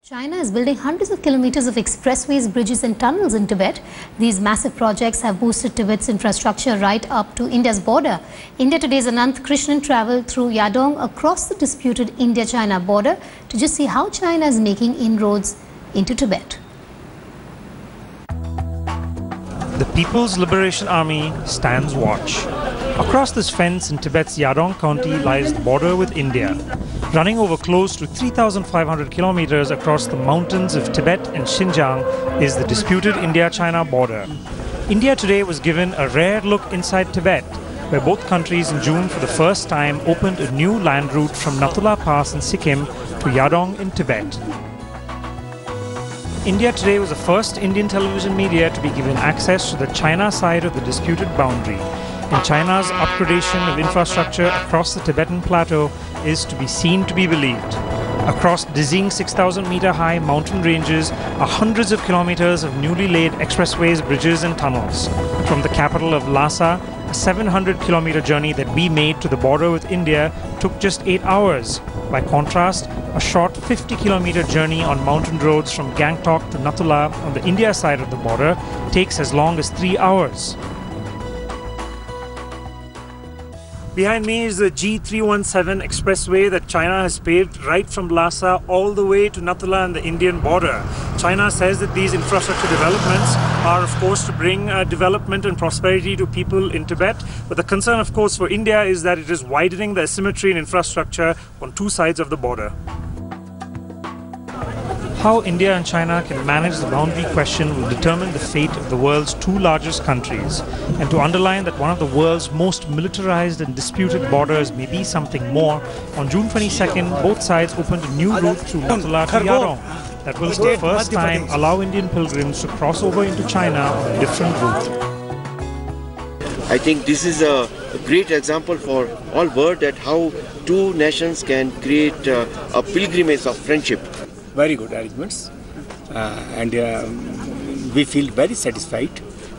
China is building hundreds of kilometers of expressways, bridges and tunnels in Tibet. These massive projects have boosted Tibet's infrastructure right up to India's border. India Today's Ananth Krishnan travelled through Yadong across the disputed India-China border to just see how China is making inroads into Tibet. The People's Liberation Army stands watch. Across this fence in Tibet's Yadong County lies the border with India. Running over close to 3,500 kilometers across the mountains of Tibet and Xinjiang is the disputed India-China border. India Today was given a rare look inside Tibet, where both countries in June for the first time opened a new land route from Nathula Pass in Sikkim to Yadong in Tibet. India Today was the first Indian television media to be given access to the China side of the disputed boundary. And China's upgradation of infrastructure across the Tibetan plateau is to be seen to be believed. Across dizzying 6,000-metre-high mountain ranges are hundreds of kilometers of newly laid expressways, bridges and tunnels. From the capital of Lhasa, a 700-kilometer journey that we made to the border with India took just 8 hours. By contrast, a short 50-kilometer journey on mountain roads from Gangtok to Nathula on the India side of the border takes as long as 3 hours. Behind me is the G317 expressway that China has paved right from Lhasa all the way to Nathula and the Indian border. China says that these infrastructure developments are, of course, to bring development and prosperity to people in Tibet. But the concern, of course, for India is that it is widening the asymmetry in infrastructure on two sides of the border. How India and China can manage the boundary question will determine the fate of the world's two largest countries. And to underline that one of the world's most militarized and disputed borders may be something more, on June 22nd, both sides opened a new route through Nathula to Yadong that will for the first time allow Indian pilgrims to cross over into China on a different route. I think this is a great example for all world that how two nations can create a pilgrimage of friendship. Very good arrangements, and we feel very satisfied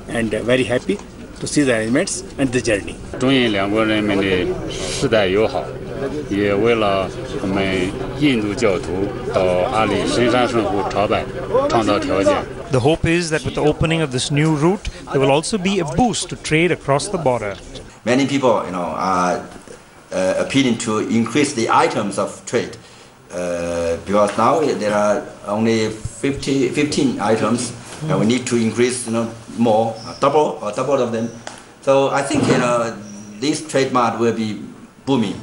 and very happy to see the arrangements and the journey. 中印两国人民的世代友好，也为了我们印度教徒到阿里神山圣湖朝拜创造条件。 The hope is that with the opening of this new route, there will also be a boost to trade across the border. Many people, are appealing to increase the items of trade. Because now there are only 15 items, and we need to increase, more, double of them. So I think, this trade mart will be booming.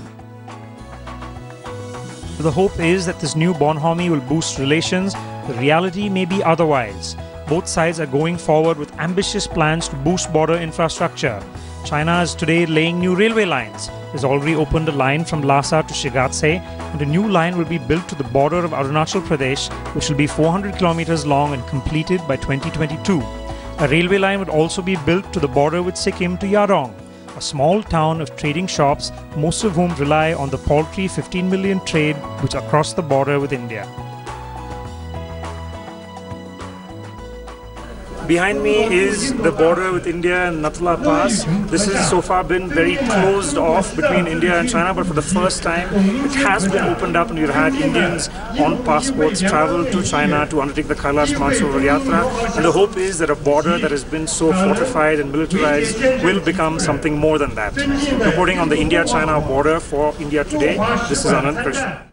The hope is that this new bonhomie will boost relations. The reality may be otherwise. Both sides are going forward with ambitious plans to boost border infrastructure. China is today laying new railway lines. It has already opened a line from Lhasa to Shigatse, and a new line will be built to the border of Arunachal Pradesh, which will be 400 kilometers long and completed by 2022. A railway line would also be built to the border with Sikkim to Yadong, a small town of trading shops, most of whom rely on the paltry 15 million trade which across the border with India. Behind me is the border with India and Nathula Pass. This has so far been very closed off between India and China, but for the first time it has been opened up, and we've had Indians on passports travel to China to undertake the Kailash Mansarovar Yatra. And the hope is that a border that has been so fortified and militarized will become something more than that. Reporting on the India-China border for India Today, this is Ananth Krishnan.